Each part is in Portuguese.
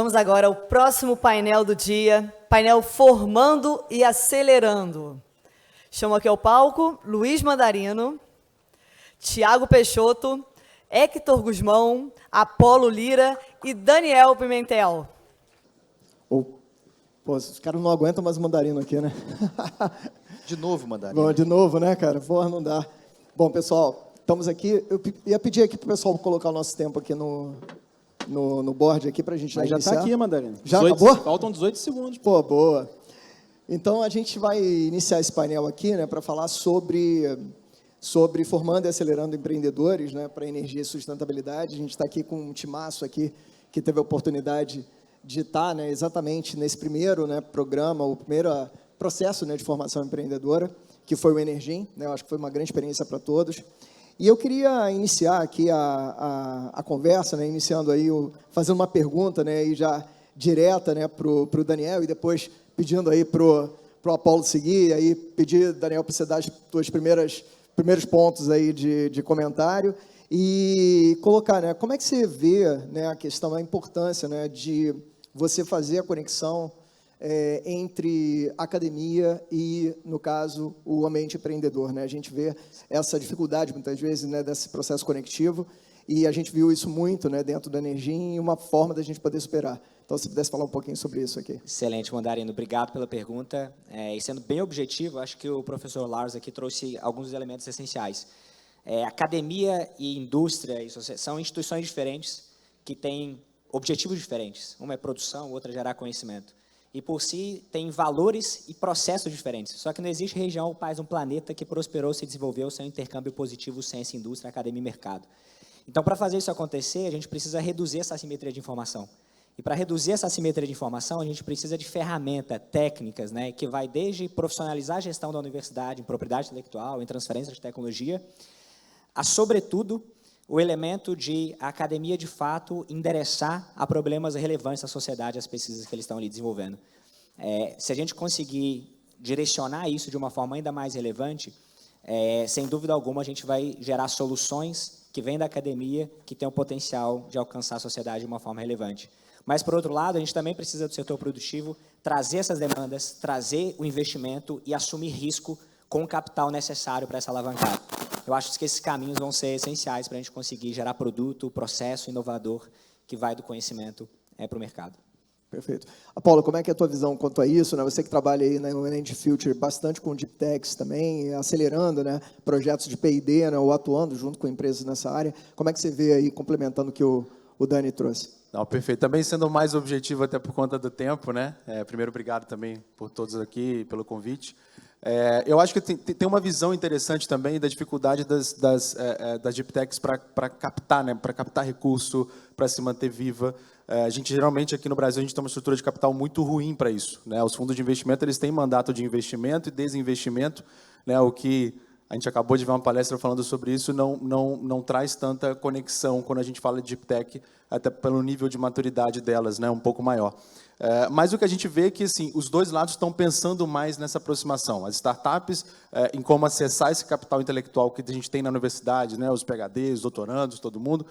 Vamos agora ao próximo painel do dia, painel Formando e Acelerando. Chamo aqui ao palco Luiz Mandarino, Tiago Peixoto, Hector Guzmão, Apolo Lira e Daniel Pimentel. Pô, os caras não aguentam mais o Mandarino aqui, né? De novo, Mandarino. Bom, de novo, né, cara? Porra, não dá. Bom, pessoal, estamos aqui. Eu ia pedir aqui para o pessoal colocar o nosso tempo aqui no board aqui para a gente já iniciar. está aqui, Mandarino. Já acabou? Faltam 18 segundos. Pô, boa. Então, a gente vai iniciar esse painel aqui, né, para falar sobre formando e acelerando empreendedores, né, para energia e sustentabilidade. A gente está aqui com um timaço aqui que teve a oportunidade de estar, né, exatamente nesse primeiro, né, programa, o primeiro processo, né, de formação empreendedora, que foi o Energim, né, eu acho que foi uma grande experiência para todos. E eu queria iniciar aqui a conversa, né, iniciando aí, fazendo uma pergunta, né, e já direta, né, para o Daniel, e depois pedindo aí para o Apolo seguir, e aí pedir, Daniel, para você dar as tuas primeiros pontos aí de comentário, e colocar, né, como é que você vê, né, a questão, a importância, né, de você fazer a conexão entre academia e, no caso, o ambiente empreendedor, né? A gente vê essa dificuldade, muitas vezes, né, desse processo conectivo, e a gente viu isso muito, né, dentro da Energim, e uma forma da gente poder superar. Então, se pudesse falar um pouquinho sobre isso aqui. Excelente, Mandarino. Obrigado pela pergunta. E sendo bem objetivo, acho que o professor Lars aqui trouxe alguns elementos essenciais. Academia e indústria são instituições diferentes que têm objetivos diferentes. Uma é produção, outra é gerar conhecimento. E, por si, tem valores e processos diferentes. Só que não existe região ou país, um planeta que prosperou, se desenvolveu sem intercâmbio positivo, ciência, indústria, academia e mercado. Então, para fazer isso acontecer, a gente precisa reduzir essa assimetria de informação. E, para reduzir essa assimetria de informação, a gente precisa de ferramentas técnicas, né, que vai desde profissionalizar a gestão da universidade, em propriedade intelectual, em transferência de tecnologia, a, sobretudo, o elemento de a academia, de fato, endereçar a problemas relevantes à sociedade, às pesquisas que eles estão ali desenvolvendo. Se a gente conseguir direcionar isso de uma forma ainda mais relevante, sem dúvida alguma, a gente vai gerar soluções que vêm da academia, que têm o potencial de alcançar a sociedade de uma forma relevante. Mas, por outro lado, a gente também precisa do setor produtivo trazer essas demandas, trazer o investimento e assumir risco com o capital necessário para essa alavancagem. Eu acho que esses caminhos vão ser essenciais para a gente conseguir gerar produto, processo inovador que vai do conhecimento para o mercado. Perfeito. Apolo, como é que é a tua visão quanto a isso, né? Você que trabalha aí, né, no Energy Future bastante com Deep Techs também, acelerando, né, projetos de P&D, né, ou atuando junto com empresas nessa área. Como é que você vê aí, complementando o que o Dani trouxe? Não, perfeito. Também sendo mais objetivo até por conta do tempo, né? Primeiro, obrigado também por todos aqui, pelo convite. Eu acho que tem uma visão interessante também da dificuldade das Deep Techs para captar, né, para captar recurso, para se manter viva. A gente, geralmente, aqui no Brasil, a gente tem uma estrutura de capital muito ruim para isso, né? Os fundos de investimento, eles têm mandato de investimento e desinvestimento, né? O que a gente acabou de ver uma palestra falando sobre isso, não traz tanta conexão quando a gente fala de Deep Tech, até pelo nível de maturidade delas, né, um pouco maior. Mas o que a gente vê é que, assim, os dois lados estão pensando mais nessa aproximação. As startups, em como acessar esse capital intelectual que a gente tem na universidade, né, os PhDs, os doutorandos, todo mundo,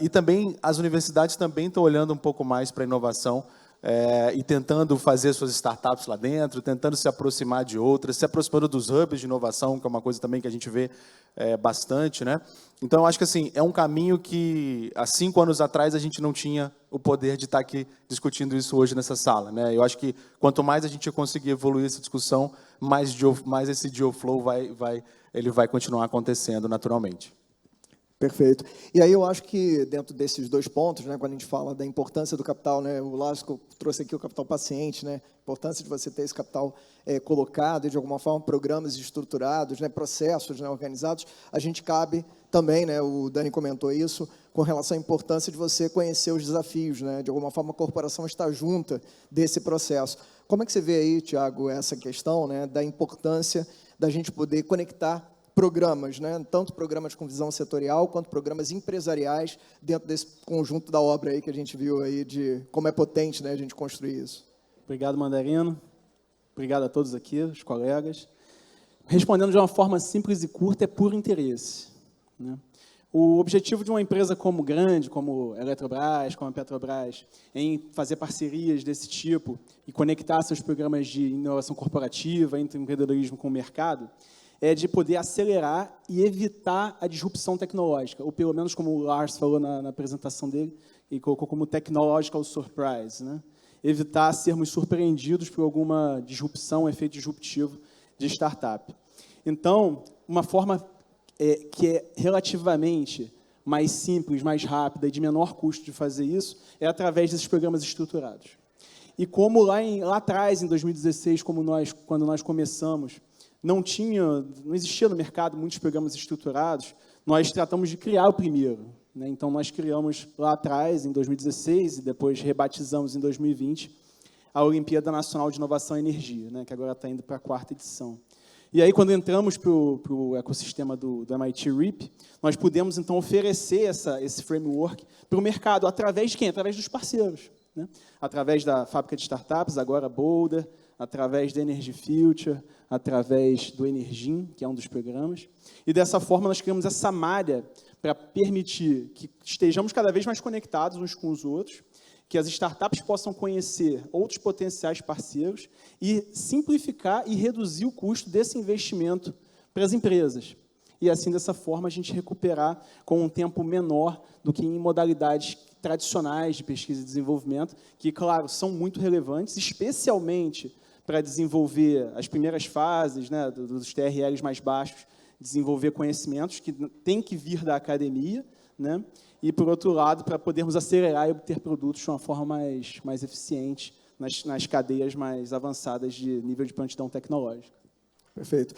e também as universidades também estão olhando um pouco mais para a inovação, e tentando fazer suas startups lá dentro, tentando se aproximar de outras, se aproximando dos hubs de inovação, que é uma coisa também que a gente vê bastante, né? Então, eu acho que, assim, é um caminho que, há 5 anos atrás, a gente não tinha o poder de estar aqui discutindo isso hoje nessa sala, né? Eu acho que, quanto mais a gente conseguir evoluir essa discussão, mais esse deal flow ele vai continuar acontecendo naturalmente. Perfeito. E aí eu acho que dentro desses dois pontos, né, quando a gente fala da importância do capital, né, o Lasco trouxe aqui o capital paciente, né, a importância de você ter esse capital colocado e de alguma forma programas estruturados, né, processos, né, organizados, a gente cabe também, né, o Dani comentou isso, com relação à importância de você conhecer os desafios, né, de alguma forma a corporação está junta desse processo. Como é que você vê aí, Tiago, essa questão, né, da importância da gente poder conectar programas, né? Tanto programas com visão setorial, quanto programas empresariais dentro desse conjunto da obra aí que a gente viu aí de como é potente, né, a gente construir isso. Obrigado, Mandarino. Obrigado a todos aqui, os colegas. Respondendo de uma forma simples e curta, é por interesse, né? O objetivo de uma empresa como grande, como a Eletrobras, como a Petrobras, em fazer parcerias desse tipo e conectar seus programas de inovação corporativa, entre o empreendedorismo com o mercado, é de poder acelerar e evitar a disrupção tecnológica, ou pelo menos como o Lars falou na apresentação dele, e colocou como technological surprise, né? Evitar sermos surpreendidos por alguma disrupção, efeito disruptivo de startup. Então, uma forma que é relativamente mais simples, mais rápida e de menor custo de fazer isso é através desses programas estruturados. E como lá atrás, em 2016, quando nós começamos, não existia no mercado muitos programas estruturados, nós tratamos de criar o primeiro, né? Então, nós criamos lá atrás, em 2016, e depois rebatizamos em 2020, a Olimpíada Nacional de Inovação e Energia, né? Que agora está indo para a 4ª edição. E aí, quando entramos para o ecossistema do MIT RIP, nós pudemos, então, oferecer esse framework para o mercado, através de quem? Através dos parceiros, né? Através da fábrica de startups, agora Boulder, através da Energy Future, através do Energin, que é um dos programas. E, dessa forma, nós criamos essa malha para permitir que estejamos cada vez mais conectados uns com os outros, que as startups possam conhecer outros potenciais parceiros e simplificar e reduzir o custo desse investimento para as empresas. E, assim, dessa forma, a gente recuperar com um tempo menor do que em modalidades tradicionais de pesquisa e desenvolvimento, que, claro, são muito relevantes, especialmente para desenvolver as primeiras fases, né, dos TRLs mais baixos, desenvolver conhecimentos que têm que vir da academia, né? E, por outro lado, para podermos acelerar e obter produtos de uma forma mais eficiente nas cadeias mais avançadas de nível de prontidão tecnológica. Perfeito.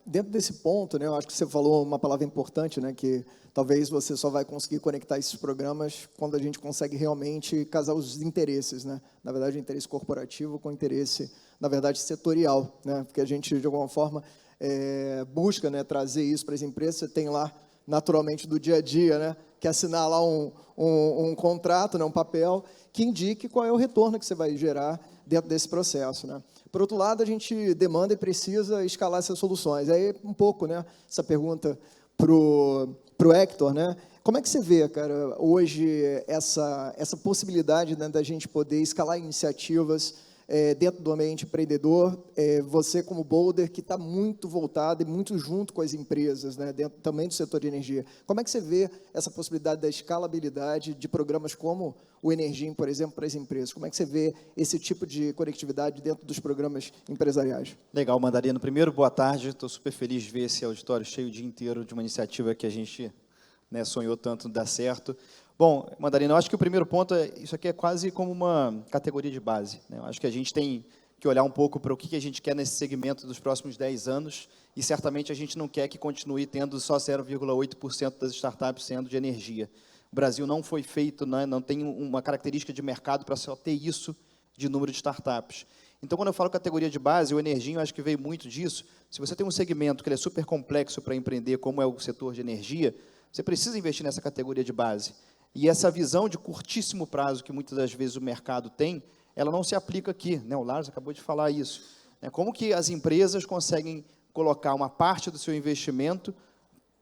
Dentro desse ponto, né, eu acho que você falou uma palavra importante, né, que talvez você só vai conseguir conectar esses programas quando a gente consegue realmente casar os interesses, né? Na verdade, o interesse corporativo com o interesse, na verdade, setorial, né? Porque a gente, de alguma forma, busca, né, trazer isso para as empresas. Você tem lá, naturalmente, do dia a dia, né, que assinar lá um contrato, né, um papel, que indique qual é o retorno que você vai gerar dentro desse processo, né? Por outro lado, a gente demanda e precisa escalar essas soluções. Aí, um pouco, né, essa pergunta para o Hector, né? Como é que você vê, cara, hoje, essa possibilidade, né, da gente poder escalar iniciativas dentro do ambiente empreendedor, você como Boulder, que está muito voltado e muito junto com as empresas, né, dentro também do setor de energia. Como é que você vê essa possibilidade da escalabilidade de programas como o Energin, por exemplo, para as empresas? Como é que você vê esse tipo de conectividade dentro dos programas empresariais? Legal, Mandarino. Primeiro, boa tarde. Estou super feliz de ver esse auditório cheio o dia inteiro de uma iniciativa que a gente, né, sonhou tanto dar certo. Bom, Mandarino, eu acho que o primeiro ponto isso aqui é quase como uma categoria de base, né? Eu acho que a gente tem que olhar um pouco para o que a gente quer nesse segmento dos próximos 10 anos e certamente a gente não quer que continue tendo só 0,8% das startups sendo de energia. O Brasil não foi feito, né, não tem uma característica de mercado para só ter isso de número de startups. Então, quando eu falo categoria de base, o Energin, eu acho que veio muito disso. Se você tem um segmento que ele é super complexo para empreender, como é o setor de energia, você precisa investir nessa categoria de base. E essa visão de curtíssimo prazo que muitas das vezes o mercado tem, ela não se aplica aqui, né? O Lars acabou de falar isso. Como que as empresas conseguem colocar uma parte do seu investimento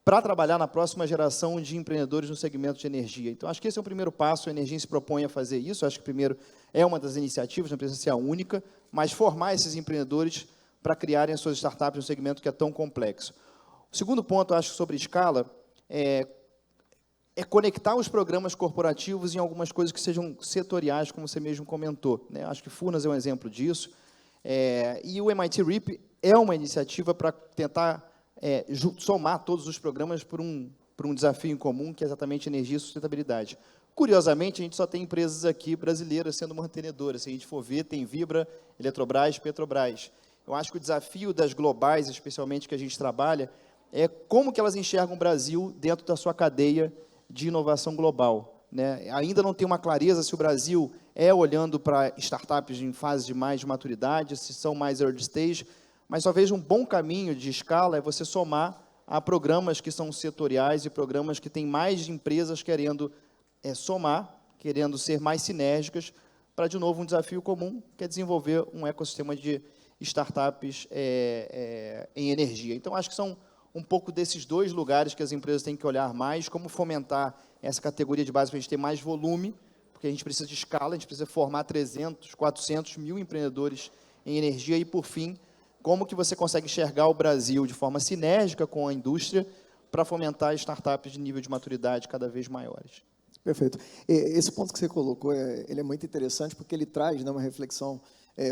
para trabalhar na próxima geração de empreendedores no segmento de energia? Então, acho que esse é o primeiro passo. A Energin se propõe a fazer isso. Acho que, primeiro, é uma das iniciativas, não precisa ser a única, mas formar esses empreendedores para criarem as suas startups no segmento que é tão complexo. O segundo ponto, acho, sobre escala, é conectar os programas corporativos em algumas coisas que sejam setoriais, como você mesmo comentou, né? Acho que Furnas é um exemplo disso. E o MIT RIP é uma iniciativa para tentar somar todos os programas por um desafio em comum, que é exatamente energia e sustentabilidade. Curiosamente, a gente só tem empresas aqui brasileiras sendo mantenedoras. Se a gente for ver, tem Vibra, Eletrobras, Petrobras. Eu acho que o desafio das globais, especialmente que a gente trabalha, é como que elas enxergam o Brasil dentro da sua cadeia de inovação global, né? Ainda não tem uma clareza se o Brasil olhando para startups em fase de mais de maturidade, se são mais early stage, mas talvez um bom caminho de escala é você somar a programas que são setoriais e programas que têm mais empresas querendo somar, querendo ser mais sinérgicas, para, de novo, um desafio comum, que é desenvolver um ecossistema de startups em energia. Então, acho que são um pouco desses dois lugares que as empresas têm que olhar mais, como fomentar essa categoria de base para a gente ter mais volume, porque a gente precisa de escala, a gente precisa formar 300, 400 mil empreendedores em energia, e, por fim, como que você consegue enxergar o Brasil de forma sinérgica com a indústria para fomentar startups de nível de maturidade cada vez maiores. Perfeito. Esse ponto que você colocou, ele é muito interessante, porque ele traz, né, uma reflexão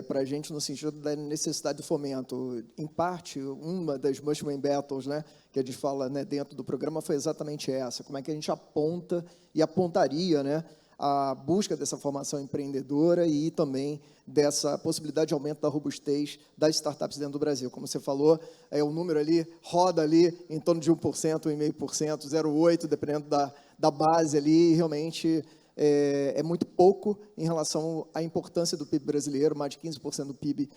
para a gente no sentido da necessidade do fomento. Em parte, uma das Mushroom Battles, né, que a gente fala, né, dentro do programa foi exatamente essa, como é que a gente aponta e apontaria, né, a busca dessa formação empreendedora e também dessa possibilidade de aumento da robustez das startups dentro do Brasil. Como você falou, o número ali roda ali em torno de 1%, 1,5%, 0,8%, dependendo da base ali, e realmente é muito pouco em relação à importância do PIB brasileiro, mais de 15% do PIB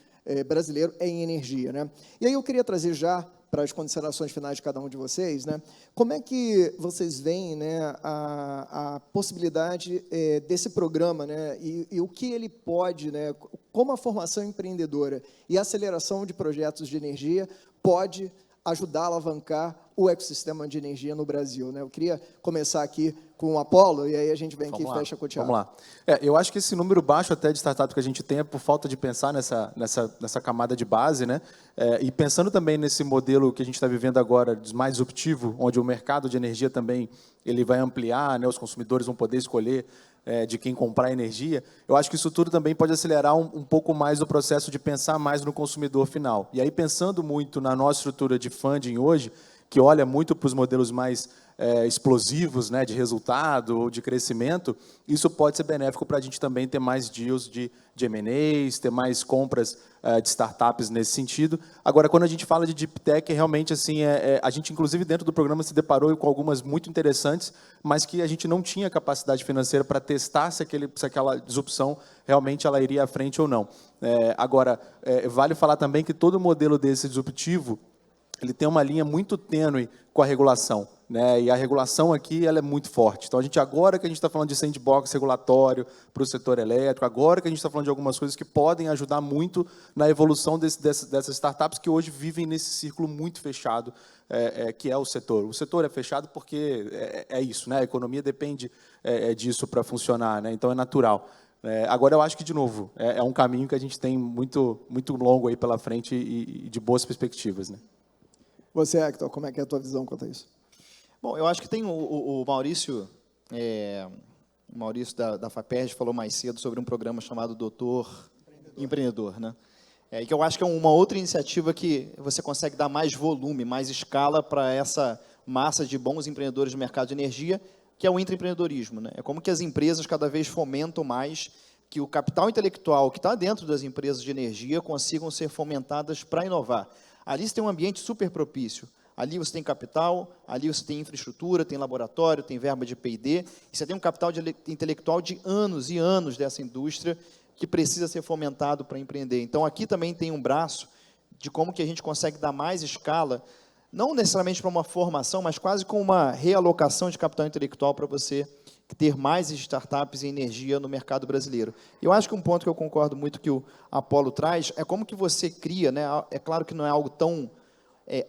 brasileiro é em energia, né? E aí eu queria trazer já para as considerações finais de cada um de vocês, né? Como é que vocês veem, né, a possibilidade desse programa, né, e o que ele pode, né, como a formação empreendedora e a aceleração de projetos de energia pode ajudar a alavancar o ecossistema de energia no Brasil, né? Eu queria começar aqui com o Apollo, e aí a gente vem aqui e fecha com o Thiago. Vamos lá. Eu acho que esse número baixo até de startup que a gente tem é por falta de pensar nessa camada de base, né? E pensando também nesse modelo que a gente está vivendo agora, mais disruptivo, onde o mercado de energia também ele vai ampliar, né? Os consumidores vão poder escolher de quem comprar energia, eu acho que isso tudo também pode acelerar um pouco mais o processo de pensar mais no consumidor final. E aí, pensando muito na nossa estrutura de funding hoje, que olha muito para os modelos mais explosivos, né, de resultado ou de crescimento, isso pode ser benéfico para a gente também ter mais deals de M&As, ter mais compras de startups nesse sentido. Agora, quando a gente fala de Deep Tech, realmente, assim, a gente, inclusive, dentro do programa, se deparou com algumas muito interessantes, mas que a gente não tinha capacidade financeira para testar se aquela disrupção realmente ela iria à frente ou não. Agora, vale falar também que todo modelo desse disruptivo, ele tem uma linha muito tênue com a regulação, né? E a regulação aqui ela é muito forte. Então, agora que a gente está falando de sandbox regulatório para o setor elétrico, agora que a gente está falando de algumas coisas que podem ajudar muito na evolução dessas startups que hoje vivem nesse círculo muito fechado, que é o setor. O setor é fechado porque é isso, né? A economia depende disso para funcionar, né? Então, é natural. Agora, eu acho que, de novo, é um caminho que a gente tem muito, muito longo aí pela frente e de boas perspectivas, né? Você, Hector, como é que é a tua visão quanto a isso? Bom, eu acho que tem o Maurício, da FAPERJ falou mais cedo sobre um programa chamado Doutor Empreendedor, né? E que eu acho que é uma outra iniciativa que você consegue dar mais volume, mais escala para essa massa de bons empreendedores do mercado de energia, que é o intraempreendedorismo, né? É como que as empresas cada vez fomentam mais que o capital intelectual que está dentro das empresas de energia consigam ser fomentadas para inovar. Ali você tem um ambiente super propício. Ali você tem capital, ali você tem infraestrutura, tem laboratório, tem verba de P&D, e você tem um capital intelectual de anos e anos dessa indústria que precisa ser fomentado para empreender. Então, aqui também tem um braço de como que a gente consegue dar mais escala, não necessariamente para uma formação, mas quase com uma realocação de capital intelectual para você ter mais startups em energia no mercado brasileiro. Eu acho que um ponto que eu concordo muito que o Apollo traz é como que você cria, né? É claro que não é algo tão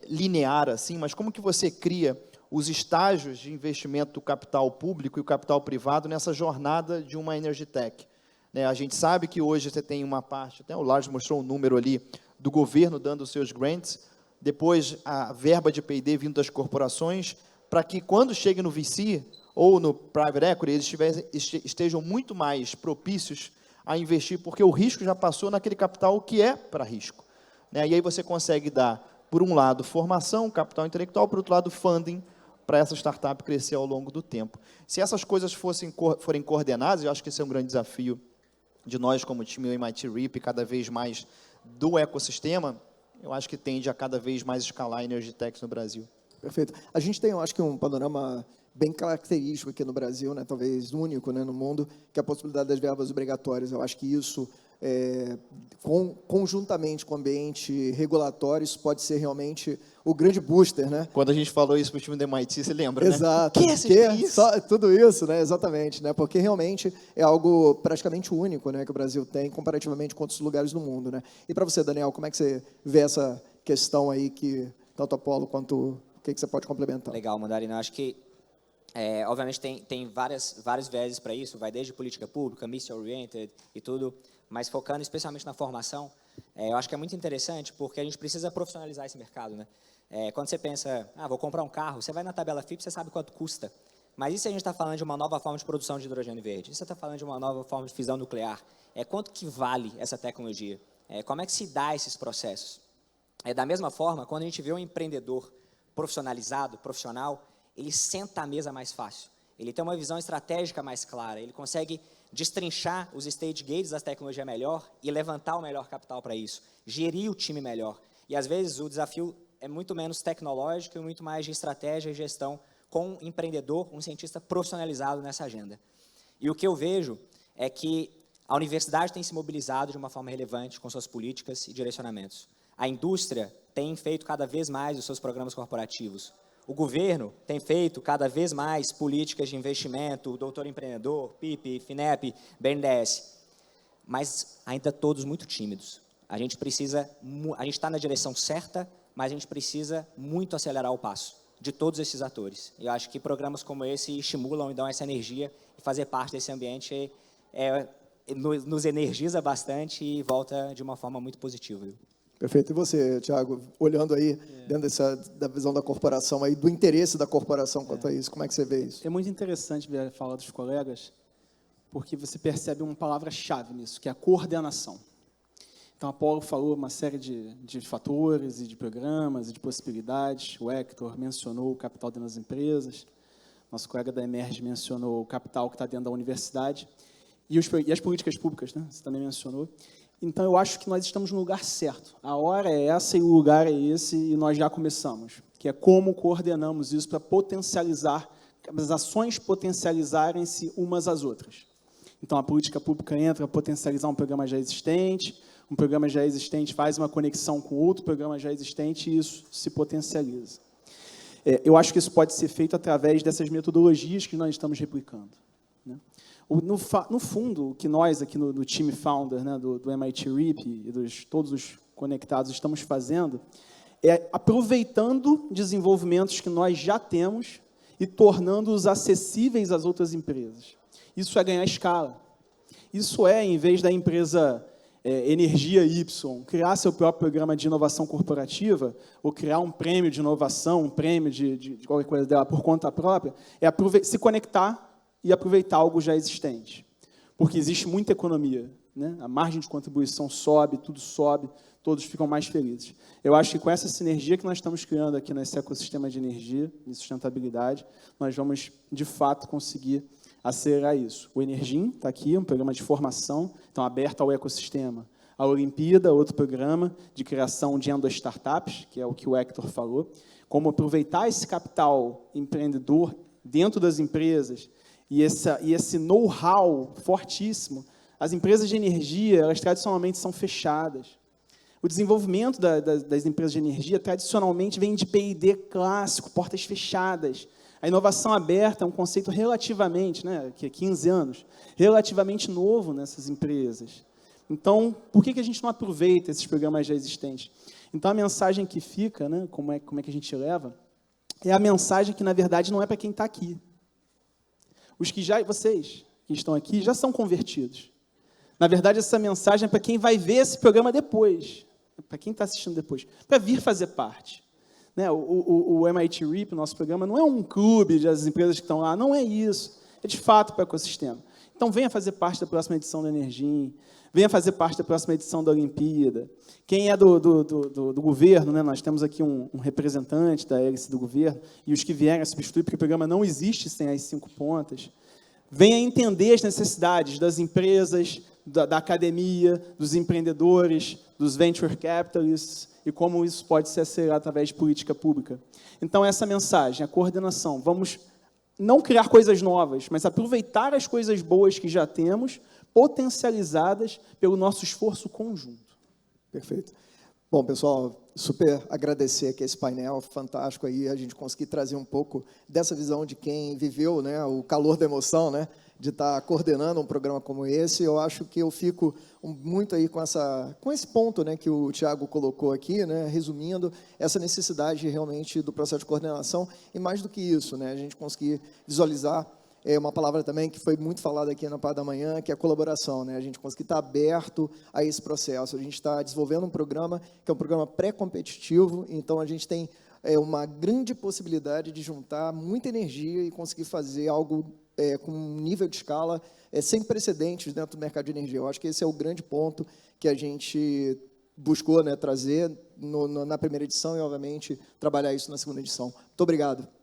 linear assim, mas como que você cria os estágios de investimento do capital público e o capital privado nessa jornada de uma Energy Tech. Né? A gente sabe que hoje você tem uma parte, até o Lars mostrou um número ali, do governo dando os seus grants, depois a verba de P&D vindo das corporações, para que quando chegue no VC ou no Private Equity, eles estejam muito mais propícios a investir, porque o risco já passou naquele capital que é para risco. Né? E aí você consegue dar, por um lado, formação, capital intelectual, por outro lado, funding, para essa startup crescer ao longo do tempo. Se essas coisas forem coordenadas, eu acho que esse é um grande desafio de nós, como time do MIT REAP, cada vez mais do ecossistema, eu acho que tende a cada vez mais escalar a Energy Tech no Brasil. Perfeito. A gente tem, eu acho que um panorama bem característico aqui no Brasil, né, talvez único, né, no mundo, que é a possibilidade das verbas obrigatórias. Eu acho que isso, conjuntamente com o ambiente regulatório, isso pode ser realmente o grande booster, né? Quando a gente falou isso para o time do MIT, você lembra, Exato. né? Exato. Tudo isso, né? Exatamente, né? Porque realmente é algo praticamente único, né, que o Brasil tem comparativamente com outros lugares do mundo, né? E para você, Daniel, como é que você vê essa questão aí que tanto o Apollo quanto que você pode complementar? Legal, Mandarino. Acho que, obviamente, tem vários viéses para isso, vai desde política pública, mission-oriented e tudo, mas focando especialmente na formação, eu acho que é muito interessante porque a gente precisa profissionalizar esse mercado, né? Quando você pensa, vou comprar um carro, você vai na tabela FIPE, você sabe quanto custa. Mas e se a gente está falando de uma nova forma de produção de hidrogênio verde? E se você está falando de uma nova forma de fissão nuclear? Quanto que vale essa tecnologia? Como é que se dá esses processos? Da mesma forma, quando a gente vê um empreendedor profissional, ele senta à mesa mais fácil. Ele tem uma visão estratégica mais clara, ele consegue destrinchar os stage gates da tecnologia melhor e levantar o melhor capital para isso, gerir o time melhor. E, às vezes, o desafio é muito menos tecnológico e muito mais de estratégia e gestão com um empreendedor, um cientista profissionalizado nessa agenda. E o que eu vejo é que a universidade tem se mobilizado de uma forma relevante com suas políticas e direcionamentos. A indústria tem feito cada vez mais os seus programas corporativos. O governo tem feito cada vez mais políticas de investimento, o Doutor Empreendedor, PIP, FINEP, BNDES. Mas ainda todos muito tímidos. A gente está na direção certa, mas a gente precisa muito acelerar o passo de todos esses atores. E eu acho que programas como esse estimulam e dão essa energia, e fazer parte desse ambiente nos energiza bastante e volta de uma forma muito positiva. Perfeito. E você, Thiago, olhando aí dentro da visão da corporação, aí, do interesse da corporação quanto a isso, como é que você vê isso? É muito interessante ver a fala dos colegas, porque você percebe uma palavra-chave nisso, que é a coordenação. Então, a Paulo falou uma série de fatores e de programas e de possibilidades. O Hector mencionou o capital dentro das empresas. Nosso colega da Emerge mencionou o capital que está dentro da universidade. E as políticas públicas, né? Você também mencionou. Então, eu acho que nós estamos no lugar certo. A hora é essa e o lugar é esse, e nós já começamos. Que é como coordenamos isso para potencializar, as ações potencializarem-se umas às outras. Então, a política pública entra para potencializar um programa já existente, um programa já existente faz uma conexão com outro programa já existente e isso se potencializa. Eu acho que isso pode ser feito através dessas metodologias que nós estamos replicando, né? No fundo, o que nós aqui no time Founder, né, do MIT RIP e todos os conectados estamos fazendo é aproveitando desenvolvimentos que nós já temos e tornando-os acessíveis às outras empresas. Isso é ganhar escala. Isso em vez da empresa Energia Y criar seu próprio programa de inovação corporativa ou criar um prêmio de inovação, um prêmio de qualquer coisa dela por conta própria, se conectar e aproveitar algo já existente. Porque existe muita economia, né? A margem de contribuição sobe, tudo sobe, todos ficam mais felizes. Eu acho que com essa sinergia que nós estamos criando aqui nesse ecossistema de energia e sustentabilidade, nós vamos, de fato, conseguir acelerar isso. O Energin está aqui, um programa de formação, então aberto ao ecossistema. A Olimpíada, outro programa de criação de endo-startups, que é o que o Hector falou, como aproveitar esse capital empreendedor dentro das empresas e esse know-how fortíssimo. As empresas de energia, elas tradicionalmente são fechadas. O desenvolvimento das empresas de energia, tradicionalmente, vem de P&D clássico, portas fechadas. A inovação aberta é um conceito relativamente, que é 15 anos, relativamente novo nessas empresas. Então, por que a gente não aproveita esses programas já existentes? Então, a mensagem que fica, como é que a gente leva, é a mensagem que, na verdade, não é para quem está aqui. Vocês que estão aqui, já são convertidos. Na verdade, essa mensagem é para quem vai ver esse programa depois, para quem está assistindo depois, para vir fazer parte. O MIT RIP, nosso programa, não é um clube das empresas que estão lá, não é isso. É, de fato, para o ecossistema. Então, venha fazer parte da próxima edição do Energin, venha fazer parte da próxima edição da Olimpíada. Quem é do governo, nós temos aqui um representante da hélice do governo, e os que vierem a substituir, porque o programa não existe sem as 5 pontas. Venha entender as necessidades das empresas, da academia, dos empreendedores, dos venture capitalists, e como isso pode ser acelerado através de política pública. Então, essa mensagem, a coordenação, vamos não criar coisas novas, mas aproveitar as coisas boas que já temos, potencializadas pelo nosso esforço conjunto. Perfeito. Bom, pessoal, super agradecer aqui esse painel fantástico aí, a gente conseguir trazer um pouco dessa visão de quem viveu, o calor da emoção, de estar coordenando um programa como esse. Eu acho que eu fico muito aí com esse ponto, né, que o Tiago colocou aqui, né, resumindo, essa necessidade realmente do processo de coordenação, e mais do que isso, né, a gente conseguir visualizar uma palavra também que foi muito falada aqui na parte da manhã, que é a colaboração, né, a gente conseguir estar aberto a esse processo. A gente está desenvolvendo um programa que é um programa pré-competitivo, então a gente tem uma grande possibilidade de juntar muita energia e conseguir fazer algo com um nível de escala sem precedentes dentro do mercado de energia. Eu acho que esse é o grande ponto que a gente buscou, né, trazer na primeira edição e, obviamente, trabalhar isso na segunda edição. Muito obrigado.